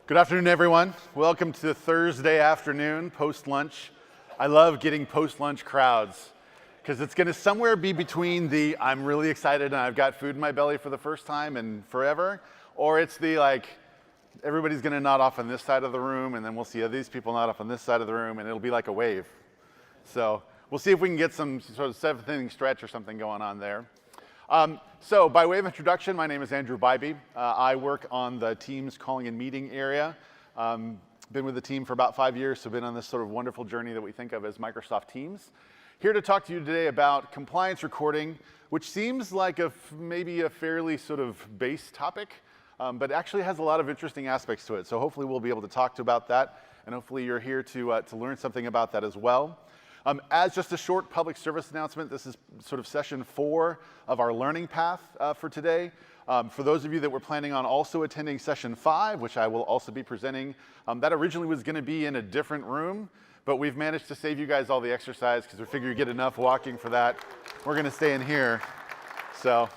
Good afternoon, everyone. Welcome to Thursday afternoon, post-lunch. I love getting post-lunch crowds because it's going to somewhere be between the I'm really excited and I've got food in my belly for the first time and forever, or it's the like everybody's going to nod off on this side of the room and then we'll see these people nod off on this side of the room and it'll be like a wave. So we'll see if we can get some sort of seventh inning stretch or something going on there. So by way of introduction, my name is Andrew Bybee. I work on the Teams calling and meeting area. Been with the team for about 5 years, so been on this sort of wonderful journey that we think of as Microsoft Teams. Here to talk to you today about compliance recording, which seems like maybe a fairly sort of base topic, but actually has a lot of interesting aspects to it. So hopefully we'll be able to talk about that, and hopefully you're here to learn something about that as well. As just a short public service announcement, this is sort of session 4 of our learning path for today. For those of you that were planning on also attending session 5, which I will also be presenting, that originally was going to be in a different room, but we've managed to save you guys all the exercise because we figure you get enough walking for that. We're going to stay in here. So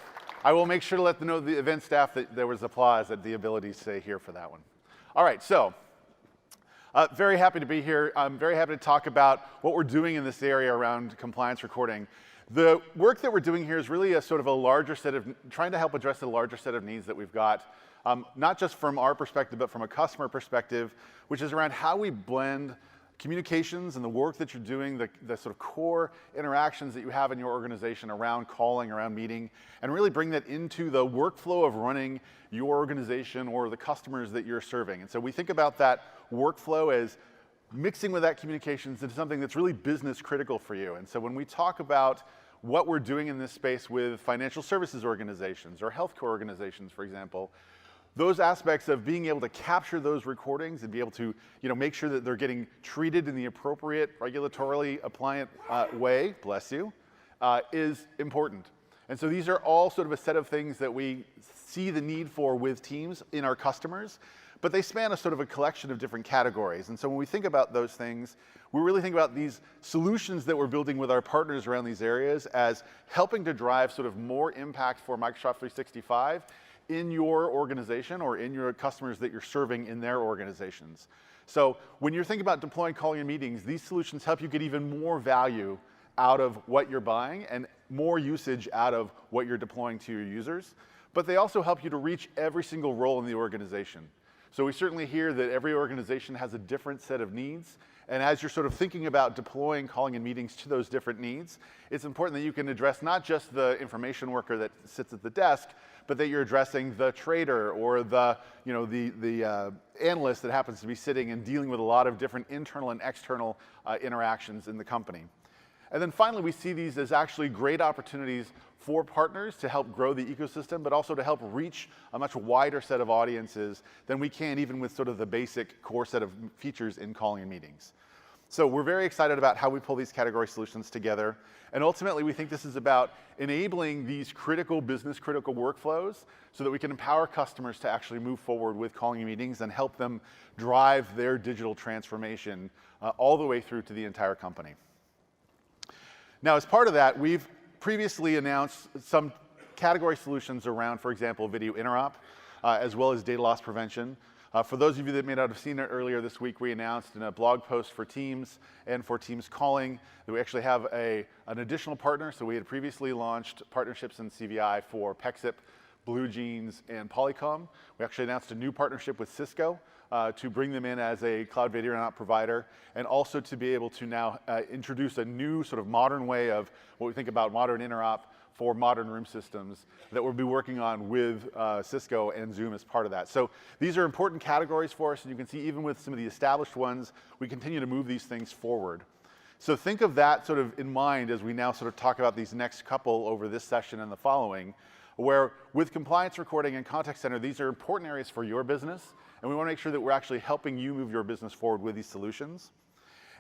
I will make sure to let the event staff that there was applause at the ability to stay here for that one. All right, so. Very happy to be here. I'm very happy to talk about what we're doing in this area around compliance recording. The work that we're doing here is really a sort of a larger set of, trying to help address a larger set of needs that we've got, not just from our perspective, but from a customer perspective, which is around how we blend communications and the work that you're doing, the sort of core interactions that you have in your organization around calling, around meeting, and really bring that into the workflow of running your organization or the customers that you're serving. And so we think about that workflow as mixing with that communications into something that's really business critical for you. And so when we talk about what we're doing in this space with financial services organizations or healthcare organizations, for example, those aspects of being able to capture those recordings and be able to make sure that they're getting treated in the appropriate regulatorily appliant way, bless you, is important. And so these are all sort of a set of things that we see the need for with Teams in our customers, but they span a sort of a collection of different categories. And so when we think about those things, we really think about these solutions that we're building with our partners around these areas as helping to drive sort of more impact for Microsoft 365 in your organization or in your customers that you're serving in their organizations. So when you're thinking about deploying calling and meetings, these solutions help you get even more value out of what you're buying and more usage out of what you're deploying to your users. But they also help you to reach every single role in the organization. So we certainly hear that every organization has a different set of needs. And as you're sort of thinking about deploying calling and meetings to those different needs, it's important that you can address not just the information worker that sits at the desk, but that you're addressing the trader or the analyst that happens to be sitting and dealing with a lot of different internal and external interactions in the company. And then finally, we see these as actually great opportunities for partners to help grow the ecosystem, but also to help reach a much wider set of audiences than we can even with sort of the basic core set of features in calling and meetings. So we're very excited about how we pull these category solutions together. And ultimately, we think this is about enabling these critical, business-critical workflows so that we can empower customers to actually move forward with calling and meetings and help them drive their digital transformation all the way through to the entire company. Now, as part of that, we've previously announced some category solutions around, for example, video interop, as well as data loss prevention. For those of you that may not have seen it earlier this week, we announced in a blog post for Teams and for Teams calling that we actually have an additional partner. So we had previously launched partnerships in CVI for Pexip, BlueJeans, and Polycom. We actually announced a new partnership with Cisco to bring them in as a cloud video interop provider, and also to be able to now introduce a new sort of modern way of what we think about modern interop for modern room systems that we'll be working on with Cisco and Zoom as part of that. So these are important categories for us, and you can see even with some of the established ones, we continue to move these things forward. So think of that sort of in mind as we now sort of talk about these next couple over this session and the following, where with compliance recording and contact center, these are important areas for your business, and we want to make sure that we're actually helping you move your business forward with these solutions.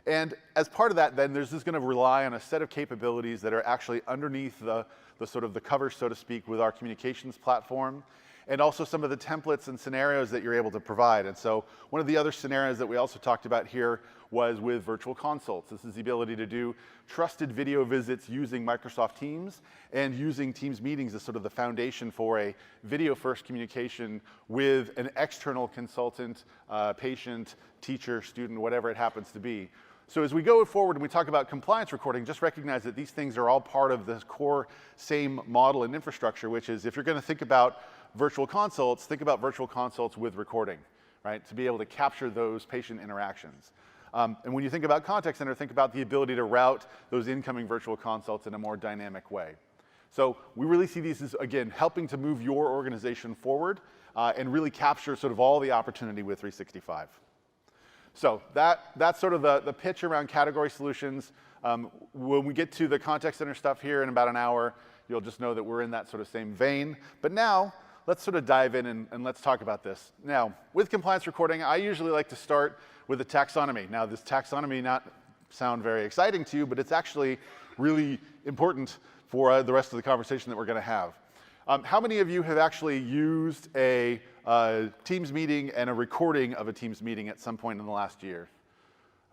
And as part of that, then, there's just going to rely on a set of capabilities that are actually underneath the sort of the cover, so to speak, with our communications platform. and also some of the templates and scenarios that you're able to provide. And so one of the other scenarios that we also talked about here was with virtual consults. This is the ability to do trusted video visits using Microsoft Teams and using Teams meetings as sort of the foundation for a video-first communication with an external consultant, patient, teacher, student, whatever it happens to be. So as we go forward and we talk about compliance recording, just recognize that these things are all part of this core same model and infrastructure, which is if you're going to think about virtual consults, think about virtual consults with recording, right, to be able to capture those patient interactions. And when you think about contact center, think about the ability to route those incoming virtual consults in a more dynamic way. So we really see these as, again, helping to move your organization forward and really capture sort of all the opportunity with 365. So that's sort of the pitch around category solutions. When we get to the contact center stuff here in about an hour, you'll just know that we're in that sort of same vein. But now, let's sort of dive in and let's talk about this. Now, with compliance recording, I usually like to start with a taxonomy. Now, this taxonomy not sound very exciting to you, but it's actually really important for the rest of the conversation that we're going to have. How many of you have actually used a Teams meeting and a recording of a Teams meeting at some point in the last year?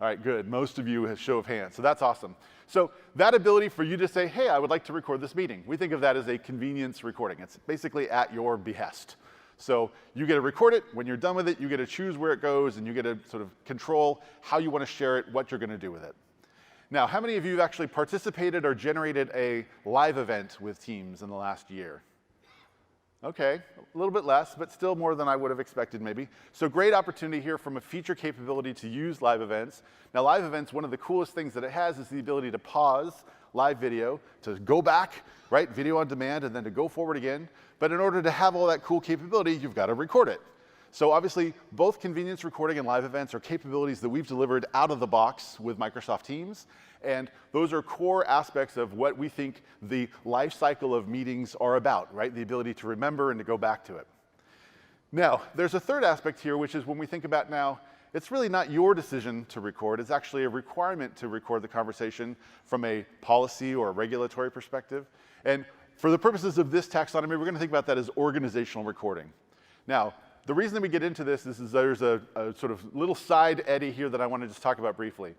All right, good. Most of you have show of hands, so that's awesome. So that ability for you to say, hey, I would like to record this meeting, we think of that as a convenience recording. It's basically at your behest. So you get to record it. When you're done with it, you get to choose where it goes, and you get to sort of control how you want to share it, what you're going to do with it. Now, how many of you have actually participated or generated a live event with Teams in the last year? Okay, a little bit less, but still more than I would have expected maybe. So great opportunity here from a feature capability to use live events. Now live events, one of the coolest things that it has is the ability to pause live video, to go back, right, video on demand, and then to go forward again. But in order to have all that cool capability, you've got to record it. So obviously, both convenience recording and live events are capabilities that we've delivered out of the box with Microsoft Teams. And those are core aspects of what we think the life cycle of meetings are about, right? The ability to remember and to go back to it. Now, there's a third aspect here, which is when we think about now, it's really not your decision to record. It's actually a requirement to record the conversation from a policy or a regulatory perspective. And for the purposes of this taxonomy, we're going to think about that as organizational recording. Now, the reason that we get into this is there's a sort of little side eddy here that I want to just talk about briefly.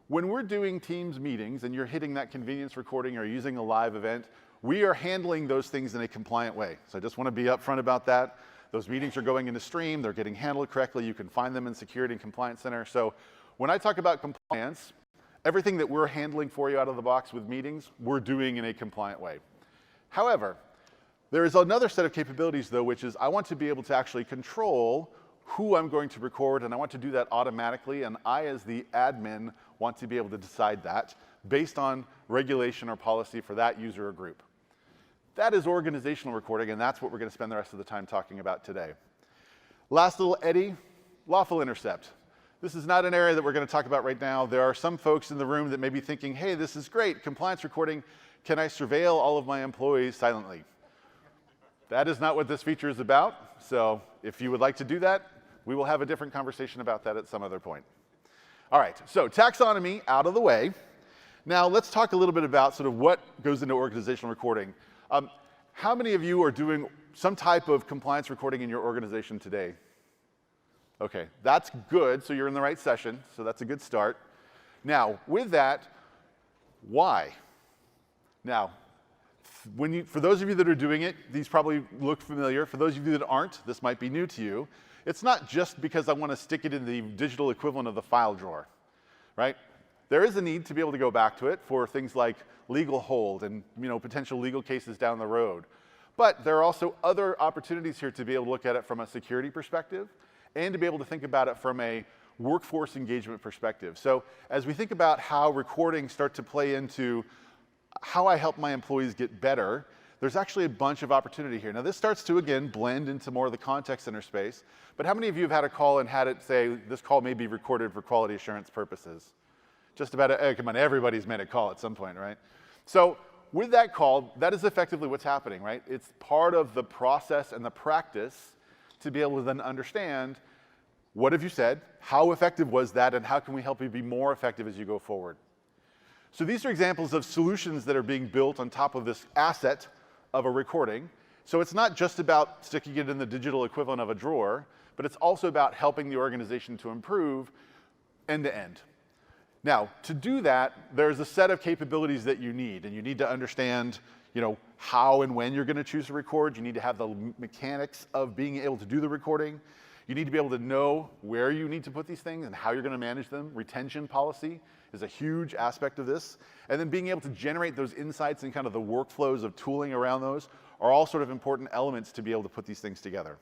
When we're doing Teams meetings and you're hitting that convenience recording or using a live event, we are handling those things in a compliant way. So I just want to be upfront about that. Those meetings are going into stream, they're getting handled correctly, you can find them in Security and Compliance Center. So when I talk about compliance, everything that we're handling for you out of the box with meetings, we're doing in a compliant way. However, there is another set of capabilities though, which is I want to be able to actually control who I'm going to record, and I want to do that automatically, and I, as the admin, want to be able to decide that based on regulation or policy for that user or group. That is organizational recording, and that's what we're going to spend the rest of the time talking about today. Last little eddy, lawful intercept. This is not an area that we're going to talk about right now. There are some folks in the room that may be thinking, hey, this is great, compliance recording. Can I surveil all of my employees silently? That is not what this feature is about. So if you would like to do that, we will have a different conversation about that at some other point. All right, so taxonomy out of the way. Now let's talk a little bit about sort of what goes into organizational recording. How many of you are doing some type of compliance recording in your organization today? Okay, that's good, so you're in the right session, so that's a good start. Now, with that, why? Now, for those of you that are doing it, these probably look familiar. For those of you that aren't, this might be new to you. It's not just because I want to stick it in the digital equivalent of the file drawer, right? There is a need to be able to go back to it for things like legal hold and potential legal cases down the road. But there are also other opportunities here to be able to look at it from a security perspective and to be able to think about it from a workforce engagement perspective. So as we think about how recordings start to play into how I help my employees get better, there's actually a bunch of opportunity here. Now this starts to, again, blend into more of the contact center space, but how many of you have had a call and had it say, this call may be recorded for quality assurance purposes? Just about, come on, everybody's made a call at some point, right? So with that call, that is effectively what's happening, right? It's part of the process and the practice to be able to then understand, what have you said, how effective was that, and how can we help you be more effective as you go forward? So these are examples of solutions that are being built on top of this asset of a recording. So it's not just about sticking it in the digital equivalent of a drawer, but it's also about helping the organization to improve end to end. Now, to do that, there's a set of capabilities that you need, and you need to understand, how and when you're going to choose to record. You need to have the mechanics of being able to do the recording. You need to be able to know where you need to put these things and how you're going to manage them. Retention policy is a huge aspect of this. And then being able to generate those insights and kind of the workflows of tooling around those are all sort of important elements to be able to put these things together.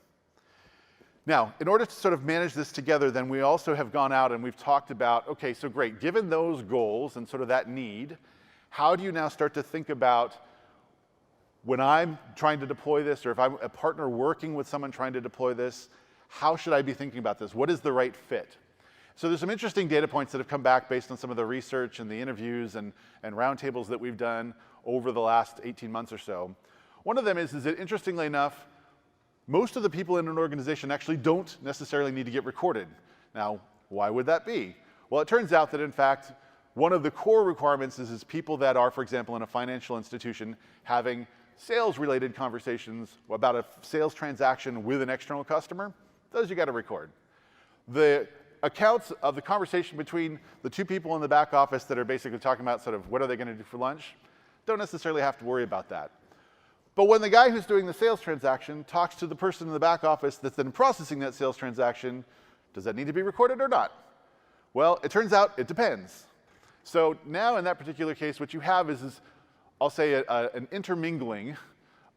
Now, in order to sort of manage this together, then we also have gone out and we've talked about, okay, so great, given those goals and sort of that need, how do you now start to think about when I'm trying to deploy this, or if I'm a partner working with someone trying to deploy this, how should I be thinking about this? What is the right fit? So there's some interesting data points that have come back based on some of the research and the interviews and roundtables that we've done over the last 18 months or so. One of them is that, interestingly enough, most of the people in an organization actually don't necessarily need to get recorded. Now, why would that be? Well, it turns out that, in fact, one of the core requirements is people that are, for example, in a financial institution having sales-related conversations about a sales transaction with an external customer, those you got to record. The accounts of the conversation between the two people in the back office that are basically talking about sort of what are they going to do for lunch, don't necessarily have to worry about that. But when the guy who's doing the sales transaction talks to the person in the back office that's then processing that sales transaction, does that need to be recorded or not? Well, it turns out it depends. So now in that particular case, what you have is I'll say an intermingling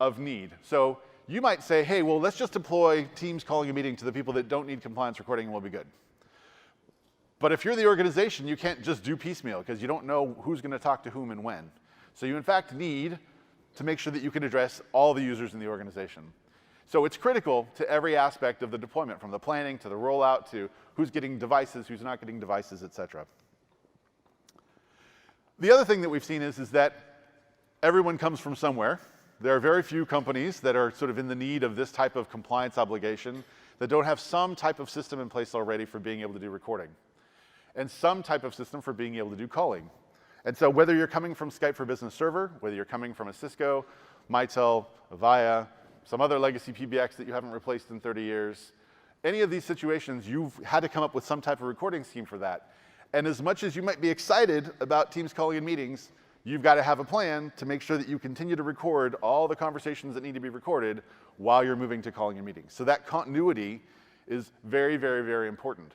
of need. So you might say, hey, well, let's just deploy Teams calling a meeting to the people that don't need compliance recording and we'll be good. But if you're the organization, you can't just do piecemeal because you don't know who's going to talk to whom and when. So you in fact need to make sure that you can address all the users in the organization. So it's critical to every aspect of the deployment, from the planning to the rollout to who's getting devices, who's not getting devices, et cetera. The other thing that we've seen is that everyone comes from somewhere. There are very few companies that are sort of in the need of this type of compliance obligation that don't have some type of system in place already for being able to do recording and some type of system for being able to do calling. And so whether you're coming from Skype for Business Server, whether you're coming from a Cisco, Mitel, Avaya, some other legacy PBX that you haven't replaced in 30 years, any of these situations, you've had to come up with some type of recording scheme for that. And as much as you might be excited about Teams calling and meetings, you've got to have a plan to make sure that you continue to record all the conversations that need to be recorded while you're moving to calling and meetings. So that continuity is very, very, very important.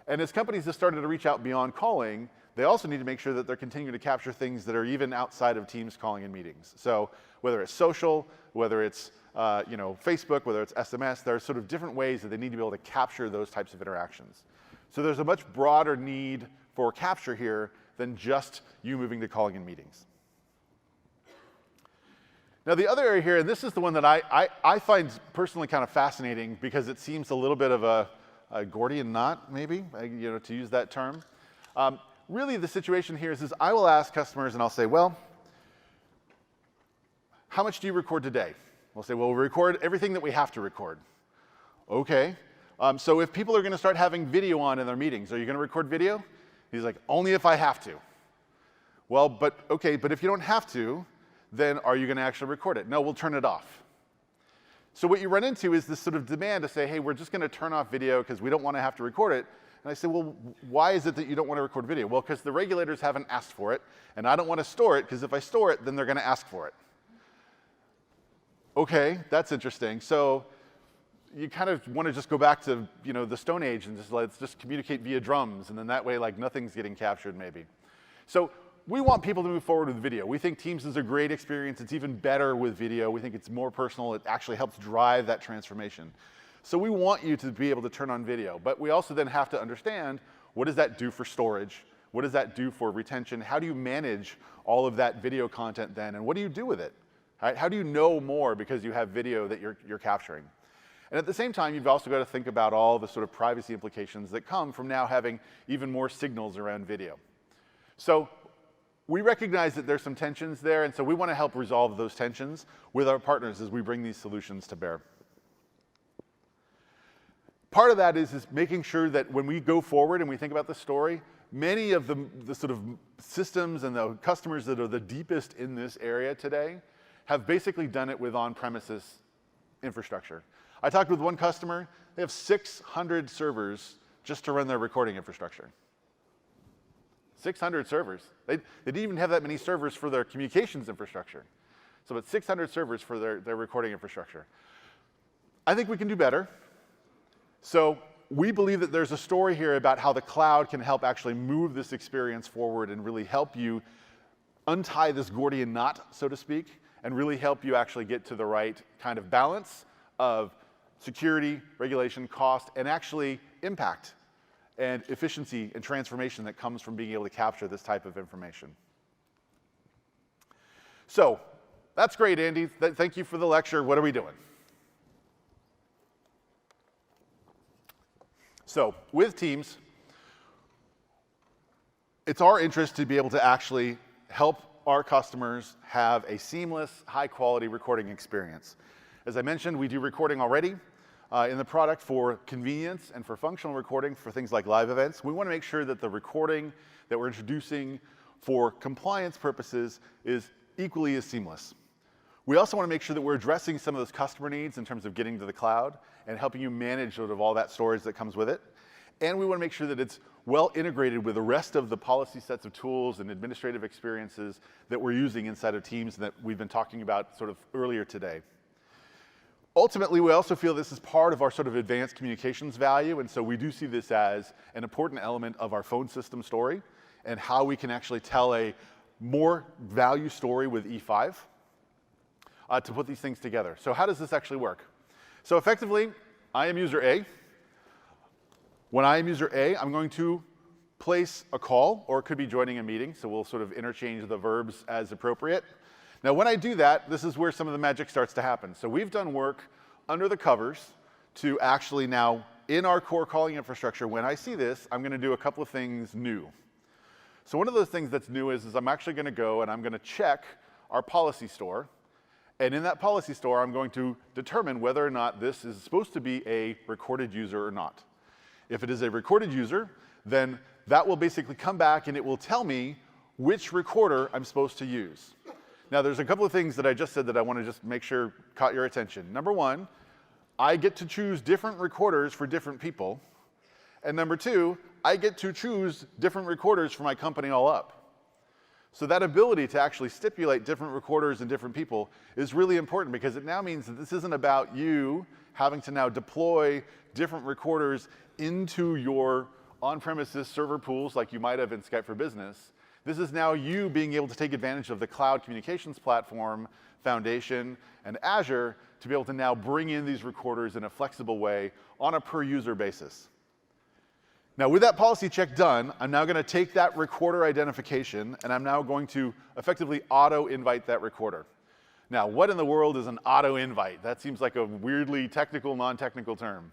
And as companies have started to reach out beyond calling, they also need to make sure that they're continuing to capture things that are even outside of Teams calling and meetings. So whether it's social, whether it's Facebook, whether it's SMS, there are sort of different ways that they need to be able to capture those types of interactions. So there's a much broader need for capture here than just you moving to calling and meetings. Now the other area here, and this is the one that I find personally kind of fascinating because it seems a little bit of a Gordian knot, maybe, to use that term. Really the situation here is I will ask customers and I'll say, well, how much do you record today? We'll say, well, we record everything that we have to record. Okay. So if people are going to start having video on in their meetings, are you going to record video? He's like, only if I have to. Well, but if you don't have to, then are you going to actually record it? No, we'll turn it off. So what you run into is this sort of demand to say, hey, we're just going to turn off video because we don't want to have to record it. And I say, well, why is it that you don't want to record video? Well, because the regulators haven't asked for it, and I don't want to store it because if I store it, then they're going to ask for it. Okay, that's interesting. So you kind of want to just go back to the Stone Age and let's just communicate via drums, and then that way nothing's getting captured maybe. So we want people to move forward with video. We think Teams is a great experience. It's even better with video. We think it's more personal. It actually helps drive that transformation. So we want you to be able to turn on video, but we also then have to understand what does that do for storage? What does that do for retention? How do you manage all of that video content then, and what do you do with it? Right? How do you know more because you have video that you're capturing? And at the same time, you've also got to think about all the sort of privacy implications that come from now having even more signals around video. So we recognize that there's some tensions there, and so we want to help resolve those tensions with our partners as we bring these solutions to bear. Part of that is making sure that when we go forward and we think about the story, many of the sort of systems and the customers that are the deepest in this area today have basically done it with on-premises infrastructure. I talked with one customer, they have 600 servers just to run their recording infrastructure. 600 servers. They didn't even have that many servers for their communications infrastructure. So it's 600 servers for their recording infrastructure. I think we can do better. So we believe that there's a story here about how the cloud can help actually move this experience forward and really help you untie this Gordian knot, so to speak, and really help you actually get to the right kind of balance of security, regulation, cost, and actually impact and efficiency and transformation that comes from being able to capture this type of information. So that's great, Andy. Thank you for the lecture. What are we doing? So with Teams, it's our interest to be able to actually help our customers have a seamless, high-quality recording experience. As I mentioned, we do recording already in the product for convenience and for functional recording for things like live events. We want to make sure that the recording that we're introducing for compliance purposes is equally as seamless. We also want to make sure that we're addressing some of those customer needs in terms of getting to the cloud and helping you manage sort of all that storage that comes with it. And we want to make sure that it's well integrated with the rest of the policy sets of tools and administrative experiences that we're using inside of Teams that we've been talking about sort of earlier today. Ultimately, we also feel this is part of our sort of advanced communications value, and so we do see this as an important element of our phone system story and how we can actually tell a more value story with E5 to put these things together. So how does this actually work? So effectively, I am user A. When I am user A, I'm going to place a call, or it could be joining a meeting, so we'll sort of interchange the verbs as appropriate. Now, when I do that, this is where some of the magic starts to happen. So we've done work under the covers to actually now, in our core calling infrastructure, when I see this, I'm going to do a couple of things new. So one of those things that's new is I'm actually going to go and I'm going to check our policy store. And in that policy store, I'm going to determine whether or not this is supposed to be a recorded user or not. If it is a recorded user, then that will basically come back and it will tell me which recorder I'm supposed to use. Now, there's a couple of things that I just said that I want to just make sure caught your attention. Number one, I get to choose different recorders for different people. And number two, I get to choose different recorders for my company all up. So that ability to actually stipulate different recorders and different people is really important because it now means that this isn't about you having to now deploy different recorders into your on-premises server pools like you might have in Skype for Business. This is now you being able to take advantage of the cloud communications platform, Foundation, and Azure to be able to now bring in these recorders in a flexible way on a per-user basis. Now, with that policy check done, I'm now going to take that recorder identification, and I'm now going to effectively auto-invite that recorder. Now, what in the world is an auto-invite? That seems like a weirdly technical, non-technical term.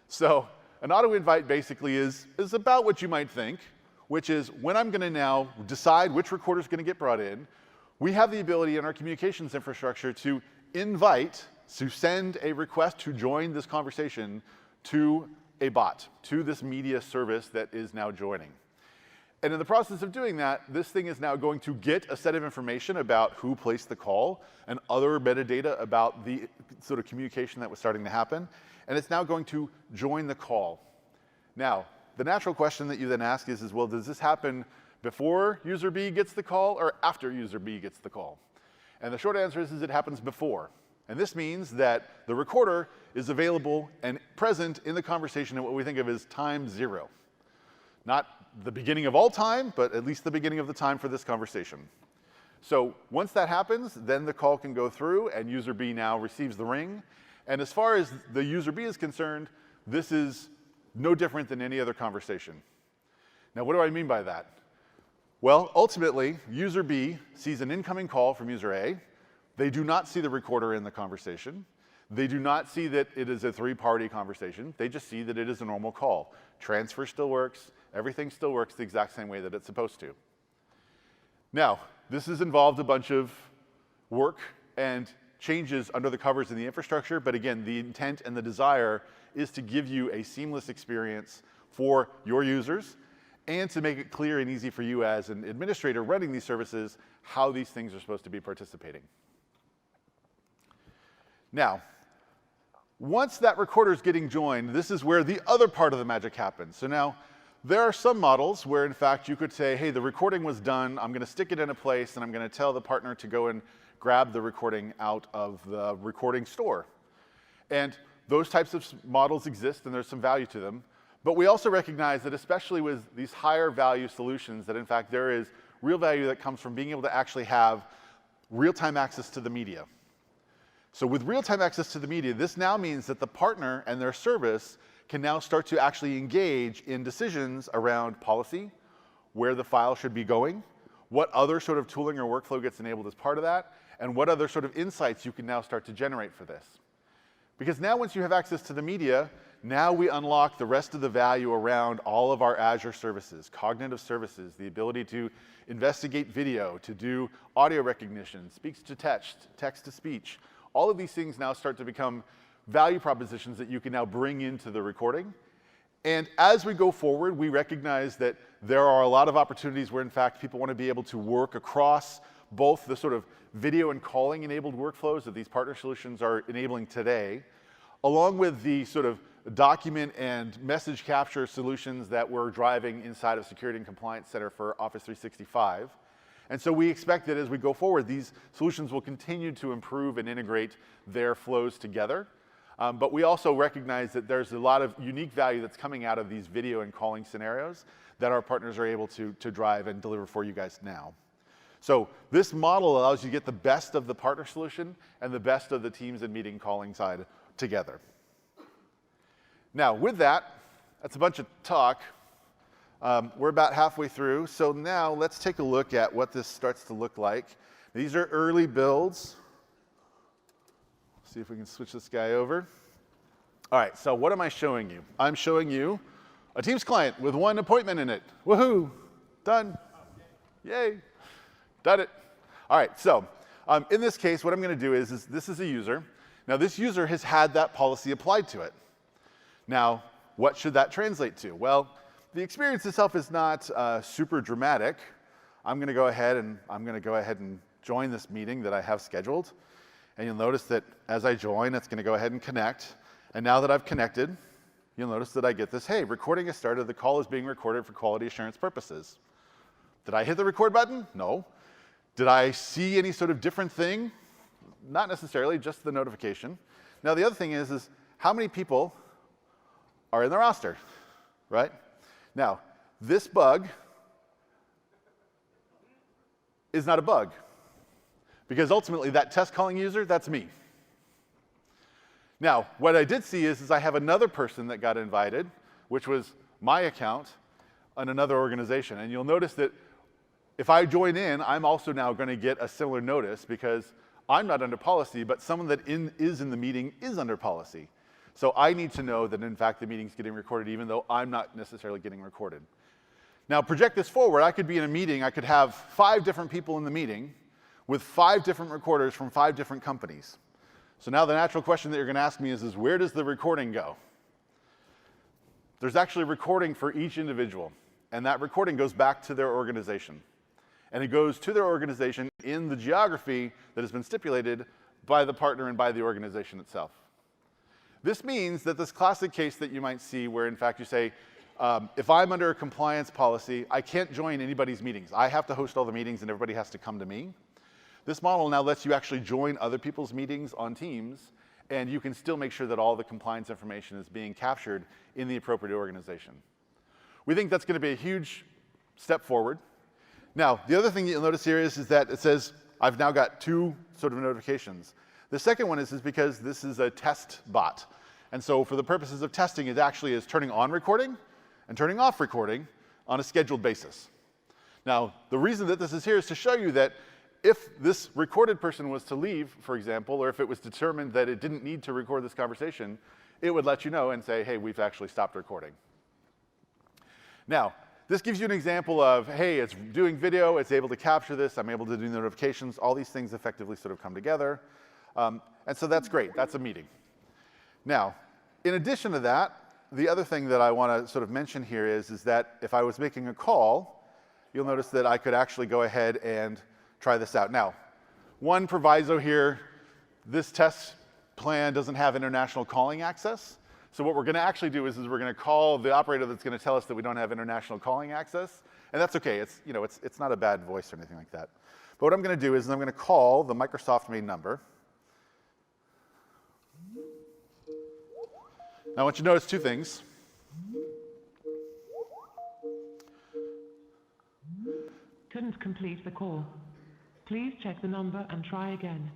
So an auto-invite basically is about what you might think, which is when I'm going to now decide which recorder is going to get brought in, we have the ability in our communications infrastructure to invite, to send a request to join this conversation to a bot, to this media service that is now joining. And in the process of doing that, this thing is now going to get a set of information about who placed the call and other metadata about the sort of communication that was starting to happen. And it's now going to join the call. Now, the natural question that you then ask is, well, does this happen before user B gets the call or after user B gets the call? And the short answer is it happens before. And this means that the recorder is available and present in the conversation at what we think of as time 0. Not the beginning of all time, but at least the beginning of the time for this conversation. So once that happens, then the call can go through and user B now receives the ring. And as far as the user B is concerned, this is no different than any other conversation. Now, what do I mean by that? Well, ultimately, user B sees an incoming call from user A. They do not see the recorder in the conversation. They do not see that it is a three-party conversation. They just see that it is a normal call. Transfer still works. Everything still works the exact same way that it's supposed to. Now, this has involved a bunch of work and changes under the covers in the infrastructure, but again, the intent and the desire is to give you a seamless experience for your users and to make it clear and easy for you as an administrator running these services how these things are supposed to be participating. Now, Once that recorder is getting joined, this is where the other part of the magic happens. So now, there are some models where, in fact, you could say, hey, the recording was done. I'm going to stick it in a place, and I'm going to tell the partner to go and grab the recording out of the recording store. And those types of models exist, and there's some value to them. But we also recognize that, especially with these higher value solutions, that, in fact, there is real value that comes from being able to actually have real-time access to the media. So with real-time access to the media, this now means that the partner and their service can now start to actually engage in decisions around policy, where the file should be going, what other sort of tooling or workflow gets enabled as part of that, and what other sort of insights you can now start to generate for this. Because now once you have access to the media, now we unlock the rest of the value around all of our Azure services, cognitive services, the ability to investigate video, to do audio recognition, speech to text, text to speech. All of these things now start to become value propositions that you can now bring into the recording. And as we go forward, we recognize that there are a lot of opportunities where, in fact, people want to be able to work across both the sort of video and calling enabled workflows that these partner solutions are enabling today, along with the sort of document and message capture solutions that we're driving inside of Security and Compliance Center for Office 365. And so we expect that as we go forward, these solutions will continue to improve and integrate their flows together. But we also recognize that there's a lot of unique value that's coming out of these video and calling scenarios that our partners are able to drive and deliver for you guys now. So this model allows you to get the best of the partner solution and the best of the Teams and meeting calling side together. Now, with that, that's a bunch of talk. We're about halfway through. So now let's take a look at what this starts to look like. These are early builds. See if we can switch this guy over. All right, so what am I showing you? I'm showing you a Teams client with one appointment in it. Woohoo! Done. Yay. Done it. All right, so in this case, what I'm going to do is this is a user. Now, this user has had that policy applied to it. Now, what should that translate to? Well, the experience itself is not super dramatic. I'm going to go ahead and join this meeting that I have scheduled. And you'll notice that as I join, it's going to go ahead and connect. And now that I've connected, you'll notice that I get this, hey, recording has started. The call is being recorded for quality assurance purposes. Did I hit the record button? No. Did I see any sort of different thing? Not necessarily, just the notification. Now, the other thing is how many people are in the roster, right? Now, this bug is not a bug, because ultimately that test calling user, that's me. Now, what I did see is I have another person that got invited, which was my account on another organization. And you'll notice that if I join in, I'm also now going to get a similar notice because I'm not under policy, but someone that is in the meeting is under policy. So I need to know that, in fact, the meeting's getting recorded, even though I'm not necessarily getting recorded. Now, project this forward. I could be in a meeting. I could have 5 different people in the meeting with 5 different recorders from 5 different companies. So now the natural question that you're going to ask me is where does the recording go? There's actually a recording for each individual, and that recording goes back to their organization. And it goes to their organization in the geography that has been stipulated by the partner and by the organization itself. This means that this classic case that you might see where, in fact, you say, if I'm under a compliance policy, I can't join anybody's meetings. I have to host all the meetings, and everybody has to come to me. This model now lets you actually join other people's meetings on Teams, and you can still make sure that all the compliance information is being captured in the appropriate organization. We think that's going to be a huge step forward. Now, the other thing that you'll notice here is that it says I've now got 2 sort of notifications. The second one is because this is a test bot. And so for the purposes of testing, it actually is turning on recording and turning off recording on a scheduled basis. Now, the reason that this is here is to show you that if this recorded person was to leave, for example, or if it was determined that it didn't need to record this conversation, it would let you know and say, hey, we've actually stopped recording. Now, this gives you an example of, hey, it's doing video, it's able to capture this, I'm able to do notifications, all these things effectively sort of come together. And so that's great, that's a meeting. Now, in addition to that, the other thing that I want to sort of mention here is that if I was making a call, you'll notice that I could actually go ahead and try this out. Now, one proviso here, this test plan doesn't have international calling access. So what we're going to actually do is we're going to call the operator that's going to tell us that we don't have international calling access. And that's OK. It's not a bad voice or anything like that. But what I'm going to do is I'm going to call the Microsoft main number. Now I want you to notice two things. Couldn't complete the call. Please check the number and try again.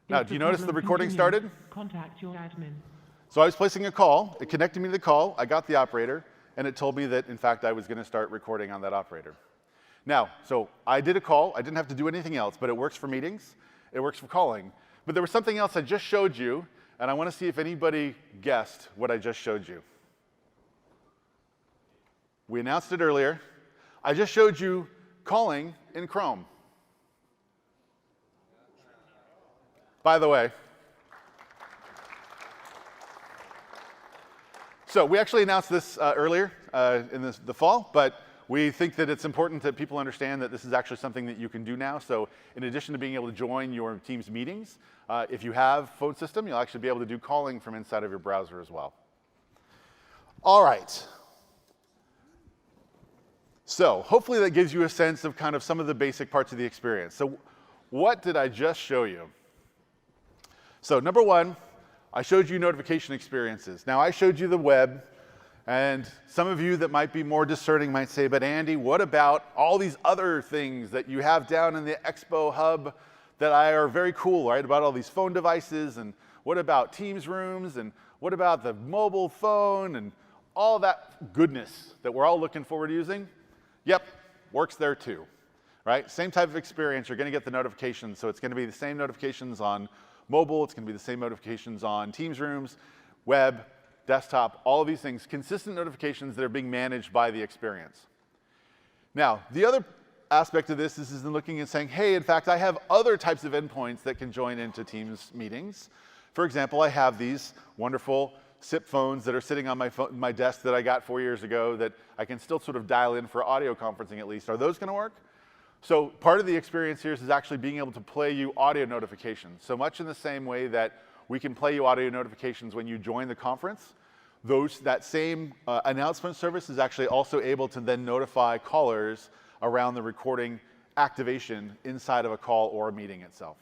Now, do you notice the recording started? Contact your admin. So I was placing a call. It connected me to the call. I got the operator, and it told me that, in fact, I was going to start recording on that operator. Now, so I did a call. I didn't have to do anything else, but it works for meetings. It works for calling. But there was something else I just showed you, and I want to see if anybody guessed what I just showed you. We announced it earlier. I just showed you calling in Chrome. By the way, so we actually announced this earlier in the fall, but we think that it's important that people understand that this is actually something that you can do now. So in addition to being able to join your team's meetings, if you have a phone system, you'll actually be able to do calling from inside of your browser as well. All right. So hopefully that gives you a sense of kind of some of the basic parts of the experience. So what did I just show you? So number one, I showed you notification experiences. Now I showed you the web, and some of you that might be more discerning might say, but Andy, what about all these other things that you have down in the Expo Hub that are very cool, right? About all these phone devices, and what about Teams rooms, and what about the mobile phone, and all that goodness that we're all looking forward to using? Yep, works there too, right? Same type of experience. You're going to get the notifications, so it's going to be the same notifications on mobile. It's going to be the same notifications on Teams rooms, web, desktop, all of these things, consistent notifications that are being managed by the experience. Now, the other aspect of this is looking and saying, hey, in fact, I have other types of endpoints that can join into Teams meetings. For example, I have these wonderful SIP phones that are sitting on my desk that I got 4 years ago that I can still sort of dial in for audio conferencing at least. Are those going to work? So part of the experience here is actually being able to play you audio notifications. So much in the same way that we can play you audio notifications when you join the conference, that same announcement service is actually also able to then notify callers around the recording activation inside of a call or a meeting itself.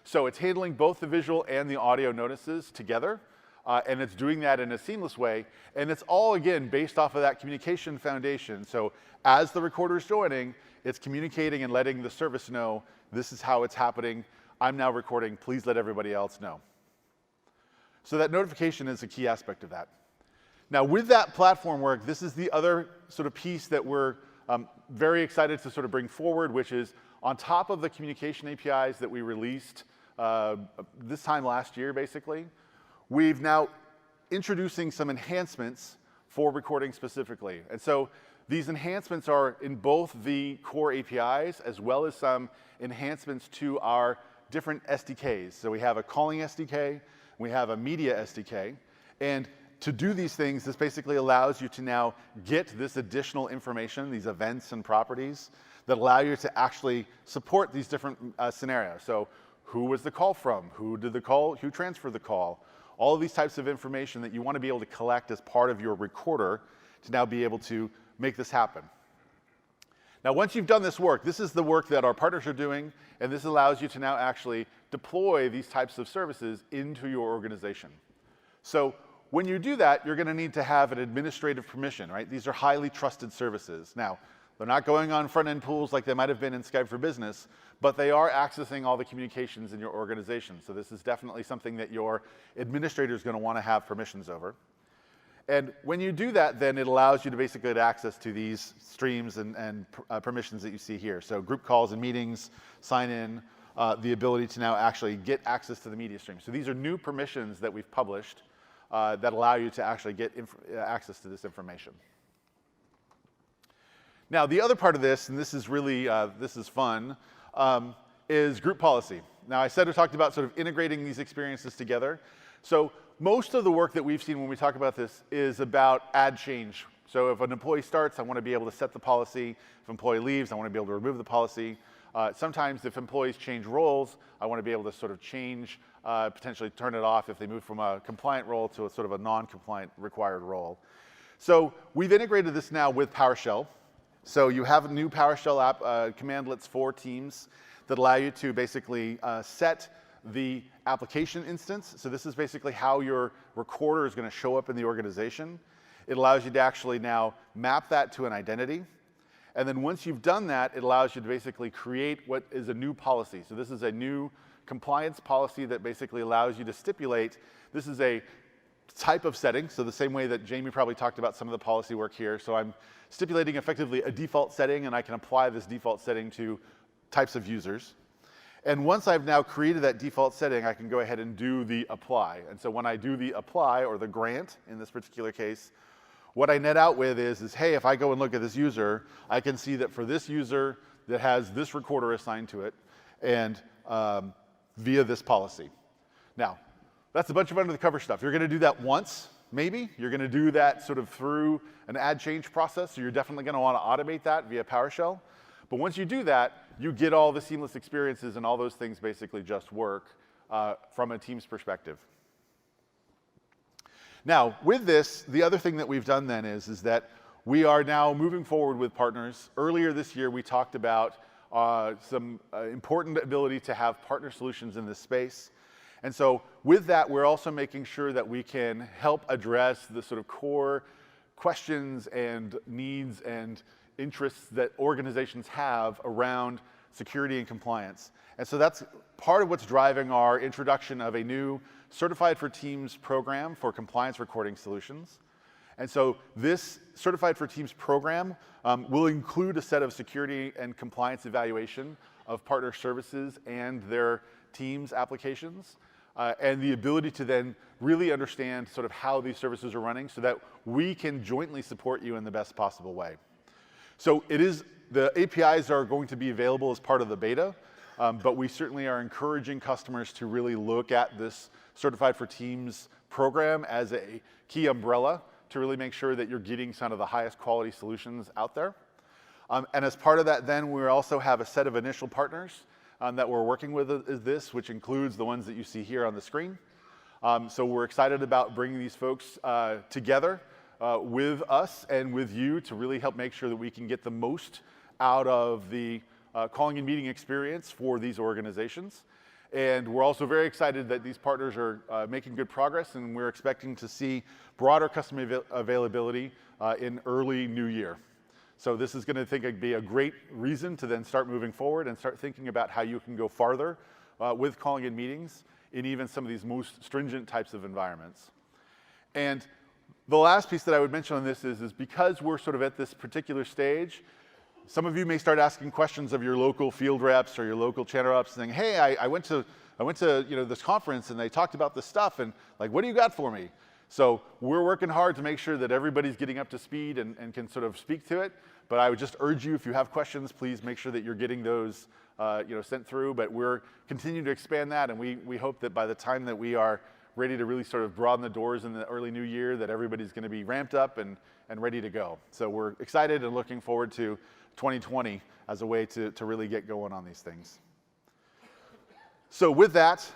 So it's handling both the visual and the audio notices together, and it's doing that in a seamless way. And it's all, again, based off of that communication foundation. So as the recorder is joining, it's communicating and letting the service know, this is how it's happening. I'm now recording. Please let everybody else know. So that notification is a key aspect of that. Now, with that platform work, this is the other sort of piece that we're very excited to sort of bring forward, which is on top of the communication APIs that we released this time last year, basically, we've now introducing some enhancements for recording specifically. And so these enhancements are in both the core APIs as well as some enhancements to our different SDKs. So we have a calling SDK, we have a media SDK, and to do these things, this basically allows you to now get this additional information, these events and properties that allow you to actually support these different scenarios. So who was the call from? Who transferred the call? All of these types of information that you want to be able to collect as part of your recorder to now be able to make this happen. Now, once you've done this work, this is the work that our partners are doing, and this allows you to now actually deploy these types of services into your organization. So when you do that, you're going to need to have an administrative permission, right? These are highly trusted services. Now, they're not going on front-end pools like they might have been in Skype for Business, but they are accessing all the communications in your organization. So this is definitely something that your administrator is going to want to have permissions over. And when you do that, then it allows you to basically get access to these streams and permissions that you see here. So group calls and meetings, sign in, the ability to now actually get access to the media stream. So these are new permissions that we've published that allow you to actually get access to this information. Now, the other part of this, and this is really, this is fun, is group policy. Now, I talked about sort of integrating these experiences together. So most of the work that we've seen when we talk about this is about add change. So if an employee starts, I want to be able to set the policy. If an employee leaves, I want to be able to remove the policy. Sometimes if employees change roles, I want to be able to sort of change, potentially turn it off if they move from a compliant role to a sort of a non-compliant required role. So we've integrated this now with PowerShell. So you have new PowerShell app commandlets for Teams that allow you to basically set the application instance. So this is basically how your recorder is going to show up in the organization. It allows you to actually now map that to an identity. And then once you've done that, it allows you to basically create what is a new policy. So this is a new compliance policy that basically allows you to stipulate, this is a type of setting, so the same way that Jamie probably talked about some of the policy work here. So I'm stipulating effectively a default setting, and I can apply this default setting to types of users. And once I've now created that default setting, I can go ahead and do the apply. And so when I do the apply, or the grant in this particular case, what I net out with is hey, if I go and look at this user, I can see that for this user that has this recorder assigned to it, and via this policy. Now, that's a bunch of under the cover stuff. You're going to do that once, maybe. You're going to do that sort of through an add change process, so you're definitely going to want to automate that via PowerShell. But once you do that, you get all the seamless experiences, and all those things basically just work from a Teams perspective. Now, with this, the other thing that we've done then is that we are now moving forward with partners. Earlier this year, we talked about some important ability to have partner solutions in this space. And so with that, we're also making sure that we can help address the sort of core questions and needs and interests that organizations have around security and compliance. And so that's part of what's driving our introduction of a new Certified for Teams program for compliance recording solutions. And so this Certified for Teams program will include a set of security and compliance evaluation of partner services and their Teams applications, and the ability to then really understand sort of how these services are running so that we can jointly support you in the best possible way. So the APIs are going to be available as part of the beta, but we certainly are encouraging customers to really look at this Certified for Teams program as a key umbrella to really make sure that you're getting some of the highest quality solutions out there. And as part of that, then we also have a set of initial partners that we're working with which includes the ones that you see here on the screen. So we're excited about bringing these folks together with us and with you to really help make sure that we can get the most out of the calling and meeting experience for these organizations. And we're also very excited that these partners are making good progress, and we're expecting to see broader customer availability in early new year. So this is going to be a great reason to then start moving forward and start thinking about how you can go farther with calling in meetings in even some of these most stringent types of environments. And the last piece that I would mention on this is because we're sort of at this particular stage, some of you may start asking questions of your local field reps or your local channel reps, saying, "Hey, I went to this conference and they talked about this stuff, and like, what do you got for me?" So we're working hard to make sure that everybody's getting up to speed and can sort of speak to it. But I would just urge you, if you have questions, please make sure that you're getting those sent through. But we're continuing to expand that, and we hope that by the time that we are ready to really sort of broaden the doors in the early new year, that everybody's going to be ramped up and ready to go. So we're excited and looking forward to 2020 as a way to really get going on these things. So with that,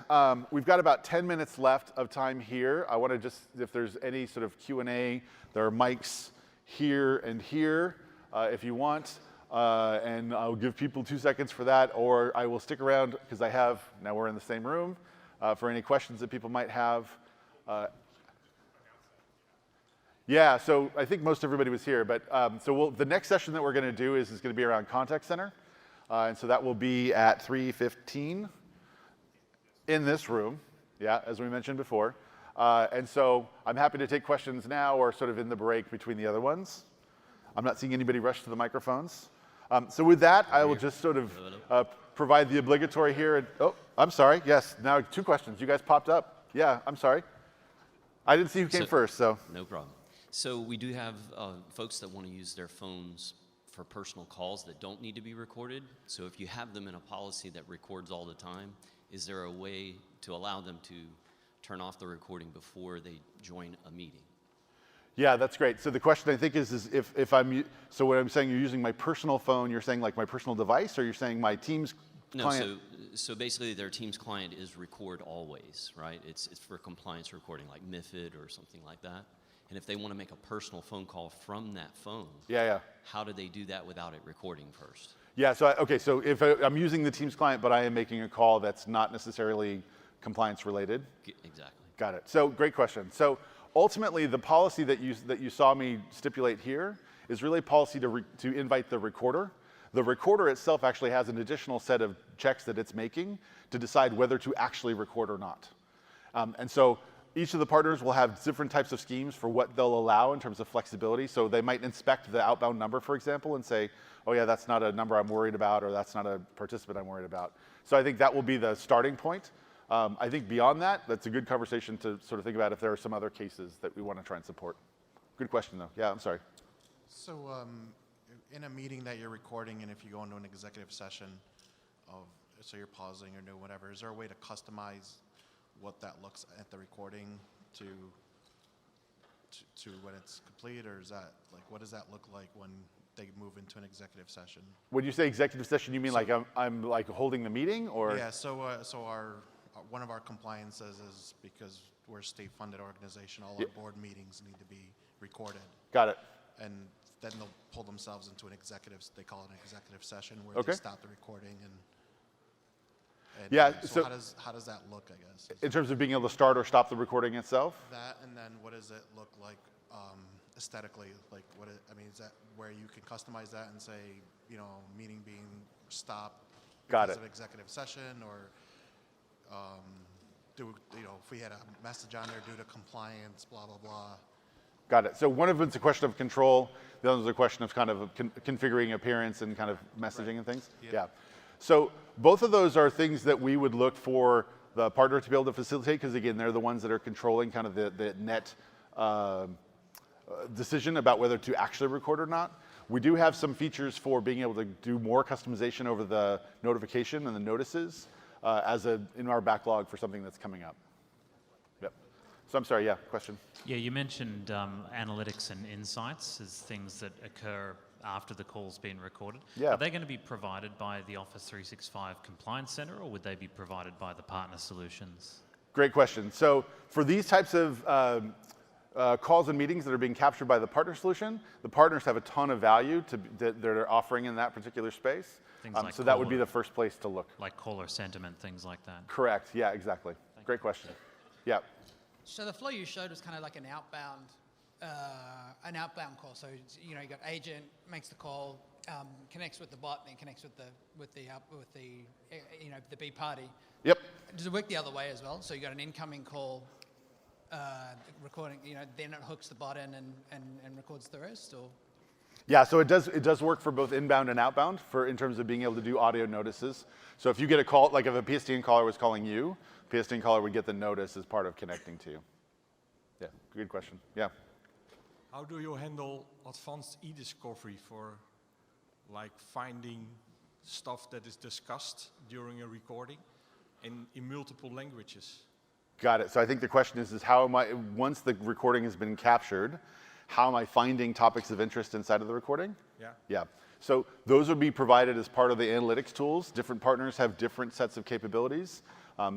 we've got about 10 minutes left of time here. I want to just, if there's any sort of Q&A, there are mics here and here if you want. And I'll give people 2 seconds for that, or I will stick around because now we're in the same room, for any questions that people might have. Yeah, so I think most everybody was here, but the next session that we're going to do is going to be around contact center. And so that will be at 3:15 in this room, yeah, as we mentioned before. And so I'm happy to take questions now or sort of in the break between the other ones. I'm not seeing anybody rush to the microphones. So with that, I will just sort of provide the obligatory here. Oh, I'm sorry. Yes, now 2 questions. You guys popped up. Yeah, I'm sorry. I didn't see who came first, so. No problem. So we do have folks that want to use their phones for personal calls that don't need to be recorded. So if you have them in a policy that records all the time, is there a way to allow them to turn off the recording before they join a meeting? Yeah, that's great. So the question I think is if so when I'm saying you're using my personal phone, you're saying like my personal device, or you're saying my Teams client? No, so basically their Teams client is record always, right? It's for compliance recording, like MiFID or something like that. And if they want to make a personal phone call from that phone, how do they do that without it recording first? Yeah, so okay, so if I'm using the Teams client, but I am making a call that's not necessarily compliance related. Exactly. Got it. So great question. So ultimately, the policy that you saw me stipulate here is really a policy to invite the recorder. The recorder itself actually has an additional set of checks that it's making to decide whether to actually record or not. And so each of the partners will have different types of schemes for what they'll allow in terms of flexibility. So they might inspect the outbound number, for example, and say, oh yeah, that's not a number I'm worried about, or that's not a participant I'm worried about. So I think that will be the starting point. I think beyond that, that's a good conversation to sort of think about if there are some other cases that we want to try and support. Good question, though. Yeah, I'm sorry. So in a meeting that you're recording, and if you go into an executive session, so you're pausing or doing whatever, is there a way to customize what that looks at the recording to when it's complete, or is that like, what does that look like when they move into an executive session? When you say executive session, you mean like I'm like holding the meeting, or? Yeah. So one of our compliances is because we're a state-funded organization, all our board meetings need to be recorded. Got it. And then they'll pull themselves into an executive, they call it an executive session, where they stop the recording and yeah. So how does that look, I guess? In terms of being able to start or stop the recording itself? That, and then what does it look like aesthetically? Like is that where you can customize that and say, meeting being stopped because of executive session, or if we had a message on there due to compliance, blah, blah, blah. Got it. So one of it's a question of control. The other is a question of kind of configuring appearance and kind of messaging and things. Yeah. So both of those are things that we would look for the partner to be able to facilitate, because again, they're the ones that are controlling kind of the net decision about whether to actually record or not. We do have some features for being able to do more customization over the notification and the notices in our backlog for something that's coming up. Yep. So I'm sorry, question? Yeah, you mentioned analytics and insights as things that occur after the call's been recorded. Yeah. Are they going to be provided by the Office 365 Compliance Center, or would they be provided by the partner solutions? Great question. So for these types of calls and meetings that are being captured by the partner solution, the partners have a ton of value that they're offering in that particular space. So that would be the first place to look. Like caller sentiment, things like that. Correct. Yeah, exactly. Great question. Yeah. So the flow you showed was kind of like an outbound call. So you got agent makes the call, connects with the bot, then connects with the B party. Yep. Does it work the other way as well? So you got an incoming call, recording. Then it hooks the bot in and records the rest, or? Yeah, so it does work for both inbound and outbound in terms of being able to do audio notices. So if you get a call, like if a PSTN caller was calling you, PSTN caller would get the notice as part of connecting to you. Yeah, good question. Yeah. How do you handle advanced e-discovery for like finding stuff that is discussed during a recording in multiple languages? Got it. So I think the question is how am I, once the recording has been captured, how am I finding topics of interest inside of the recording? Yeah. Yeah. So those would be provided as part of the analytics tools. Different partners have different sets of capabilities.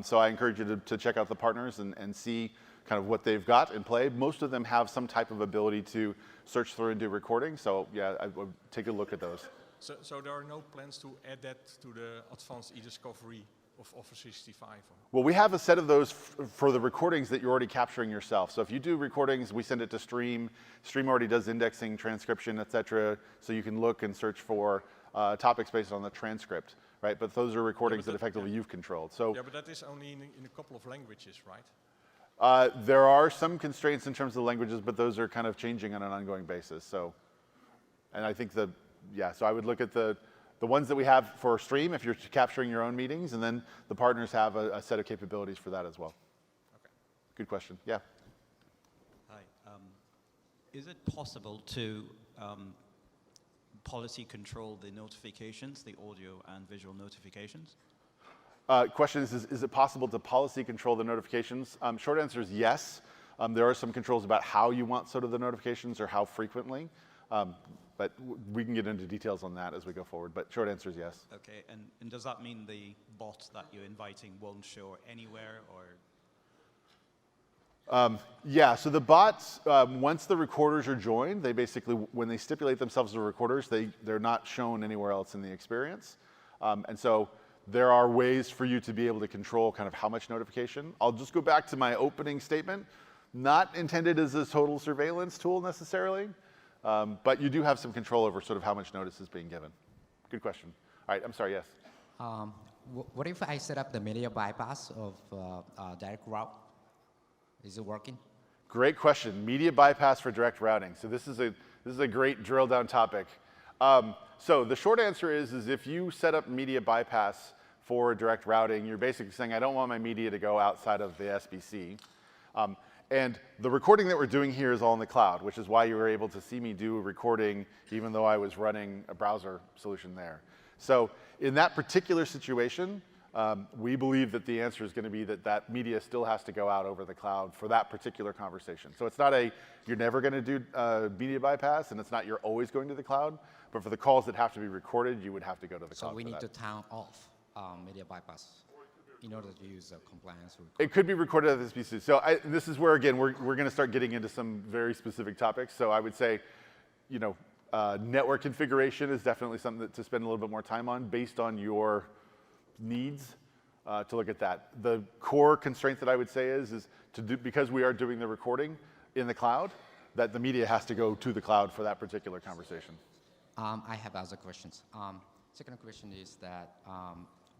So I encourage you to check out the partners and see kind of what they've got in play. Most of them have some type of ability to search through and do recording. So yeah, I would take a look at those. So there are no plans to add that to the advanced e-discovery of Office 365? Well, we have a set of those for the recordings that you're already capturing yourself. So if you do recordings, we send it to Stream. Stream already does indexing, transcription, et cetera. So you can look and search for topics based on the transcript, right? But those are recordings that effectively you've controlled. So yeah, but that is only in a couple of languages, right? There are some constraints in terms of languages, but those are kind of changing on an ongoing basis. So, and I think so I would look at the ones that we have for Stream if you're capturing your own meetings, and then the partners have a set of capabilities for that as well. Okay. Good question. Yeah. Hi. Is it possible to policy control the notifications, the audio and visual notifications? Question is it possible to policy control the notifications? Short answer is yes. There are some controls about how you want sort of the notifications or how frequently. But we can get into details on that as we go forward. But short answer is yes. Okay, and does that mean the bot that you're inviting won't show anywhere, or? Yeah, so the bots, once the recorders are joined, they basically, when they stipulate themselves as recorders, they're not shown anywhere else in the experience. And so there are ways for you to be able to control kind of how much notification. I'll just go back to my opening statement. Not intended as a total surveillance tool necessarily, but you do have some control over sort of how much notice is being given. Good question. All right, I'm sorry, yes. What if I set up the media bypass of direct route? Is it working? Great question. Media bypass for direct routing. So this is a great drill down topic. So the short answer is if you set up media bypass for direct routing, you're basically saying, I don't want my media to go outside of the SBC. And the recording that we're doing here is all in the cloud, which is why you were able to see me do a recording even though I was running a browser solution there. So in that particular situation, we believe that the answer is going to be that media still has to go out over the cloud for that particular conversation. So it's not you're never going to do media bypass, and it's not you're always going to the cloud, but for the calls that have to be recorded, you would have to go to the cloud. So we need that. to turn off media bypass in order to use compliance. It could be recorded at the SBC. So this is where, again, we're going to start getting into some very specific topics. So I would say, network configuration is definitely something to spend a little bit more time on based on your needs to look at that. The core constraint that I would say is because we are doing the recording in the cloud, that the media has to go to the cloud for that particular conversation. I have other questions. Second question is that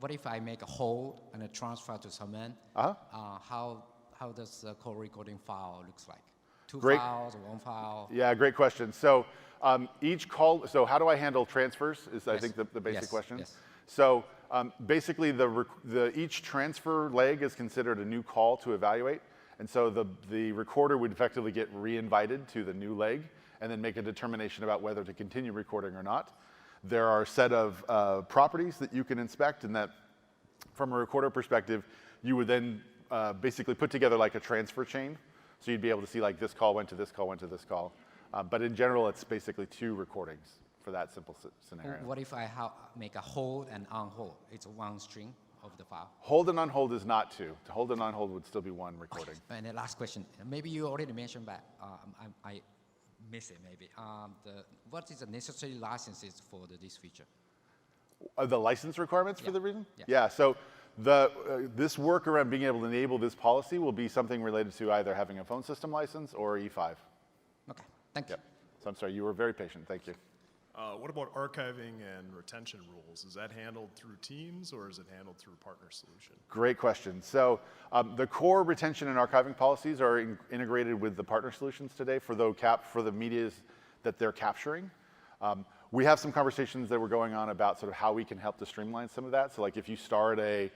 what if I make a hold and a transfer to someone? How does the call recording file looks like? Two files or one file? Yeah, great question. So each call. So how do I handle transfers? Is I think the basic question. Yes. So basically, each transfer leg is considered a new call to evaluate, and so the recorder would effectively get re-invited to the new leg, and then make a determination about whether to continue recording or not. There are a set of properties that you can inspect, and that, from a recorder perspective, you would then basically put together like a transfer chain. So you'd be able to see like this call went to this call, went to this call. But in general, it's basically two recordings for that simple scenario. What if I make a hold and on-hold? It's one string of the file. Hold and on-hold is not two. To hold and on-hold would still be one recording. And the last question, maybe you already mentioned, but I miss it maybe. What is the necessary licenses for this feature? The license requirements for the reason? Yeah. Yeah, so this work around being able to enable this policy will be something related to either having a phone system license or E5. Okay, thank you. Yep. So I'm sorry, you were very patient, thank you. What about archiving and retention rules? Is that handled through Teams or is it handled through partner solution? Great question. So the core retention and archiving policies are integrated with the partner solutions today for the medias that they're capturing. We have some conversations that were going on about sort of how we can help to streamline some of that. So like if you start a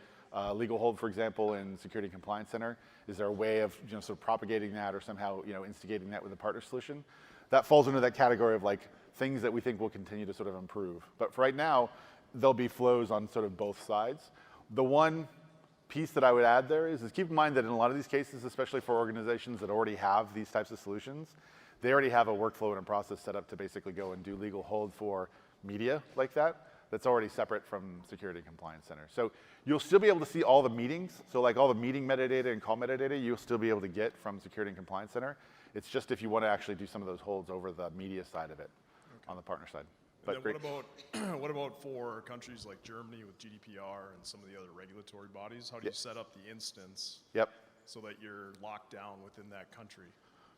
legal hold, for example, in Security and Compliance Center, is there a way of sort of propagating that or somehow instigating that with a partner solution? That falls into that category of like things that we think will continue to sort of improve. But for right now, there'll be flows on sort of both sides. The one piece that I would add there is keep in mind that in a lot of these cases, especially for organizations that already have these types of solutions, they already have a workflow and a process set up to basically go and do legal hold for media like that. That's already separate from Security and Compliance Center. So you'll still be able to see all the meetings. So like all the meeting metadata and call metadata, you'll still be able to get from Security and Compliance Center. It's just if you want to actually do some of those holds over the media side of it on the partner side. But what about for countries like Germany with GDPR and some of the other regulatory bodies? How do you set up the instance so that you're locked down within that country?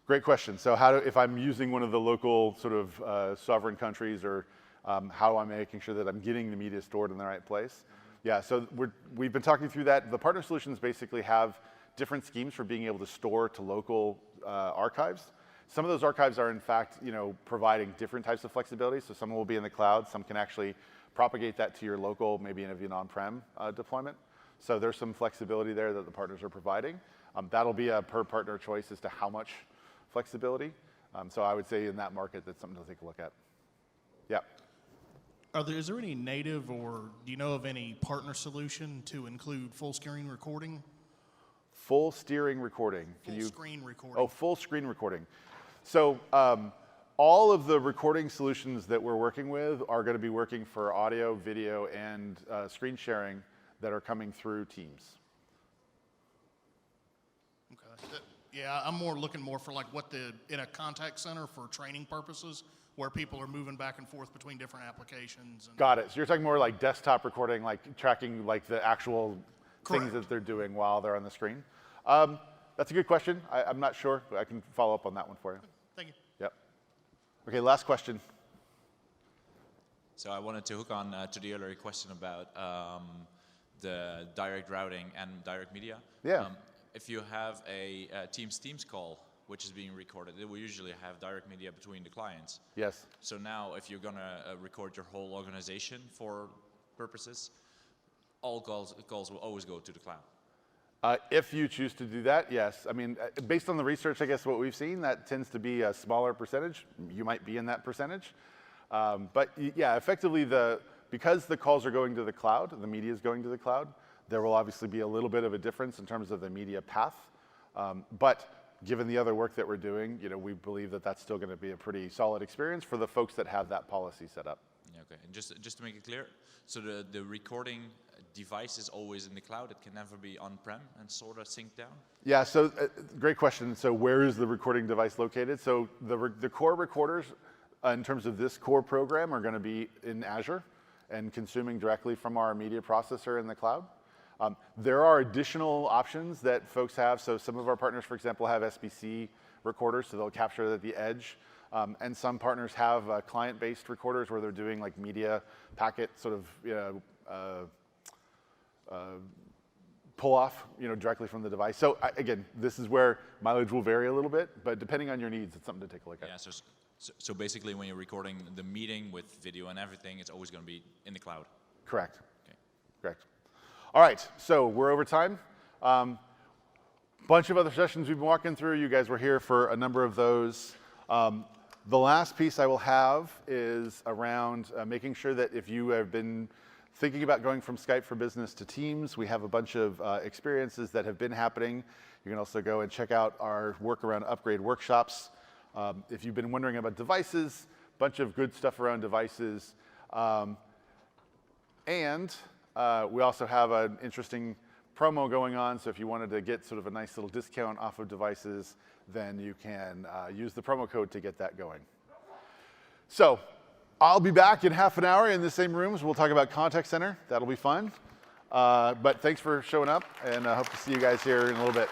Great question. So if I'm using one of the local sort of sovereign countries, or how am I making sure that I'm getting the media stored in the right place? Yeah, so we've been talking through that. The partner solutions basically have different schemes for being able to store to local archives. Some of those archives are in fact, providing different types of flexibility. So some will be in the cloud. Some can actually propagate that to your local, maybe in an on-prem deployment. So there's some flexibility there that the partners are providing. That'll be a per partner choice as to how much flexibility. So I would say in that market, that's something to take a look at. Yeah. Is there any native, or do you know of any partner solution to include full screen recording? Full steering recording. Full screen recording. Oh, full screen recording. So all of the recording solutions that we're working with are going to be working for audio, video, and screen sharing that are coming through Teams. Okay. Yeah, I'm looking more for like in a contact center for training purposes, where people are moving back and forth between different applications. Got it. So you're talking more like desktop recording, like tracking like the actual things that they're doing while they're on the screen. That's a good question. I'm not sure, but I can follow up on that one for you. Thank you. Yep. Okay, last question. So I wanted to hook on to the earlier question about the direct routing and direct media. Yeah. If you have a Teams call, which is being recorded, it will usually have direct media between the clients. Yes. So now if you're going to record your whole organization for purposes, all calls will always go to the cloud. If you choose to do that, yes. I mean, based on the research, I guess what we've seen, that tends to be a smaller percentage. You might be in that percentage. But yeah, effectively, because the calls are going to the cloud, the media is going to the cloud, there will obviously be a little bit of a difference in terms of the media path. But given the other work that we're doing, we believe that that's still going to be a pretty solid experience for the folks that have that policy set up. Yeah, okay, and just to make it clear, so the recording device is always in the cloud. It can never be on-prem and sort of sync down? Yeah, so great question. So where is the recording device located? So the core recorders, in terms of this core program, are going to be in Azure and consuming directly from our media processor in the cloud. There are additional options that folks have. So some of our partners, for example, have SBC recorders, so they'll capture at the edge. And some partners have client-based recorders where they're doing like media packet sort of pull off, directly from the device. So again, this is where mileage will vary a little bit, but depending on your needs, it's something to take a look at. Yeah. So basically, when you're recording the meeting with video and everything, it's always going to be in the cloud. Correct. Okay. Correct. All right. So we're over time. Bunch of other sessions we've been walking through. You guys were here for a number of those. The last piece I will have is around making sure that if you have been thinking about going from Skype for Business to Teams, we have a bunch of experiences that have been happening. You can also go and check out our work around upgrade workshops. If you've been wondering about devices, a bunch of good stuff around devices. And we also have an interesting promo going on, so if you wanted to get sort of a nice little discount off of devices, then you can use the promo code to get that going. So I'll be back in half an hour in the same rooms. We'll talk about Contact Center. That'll be fun. But thanks for showing up, and I hope to see you guys here in a little bit.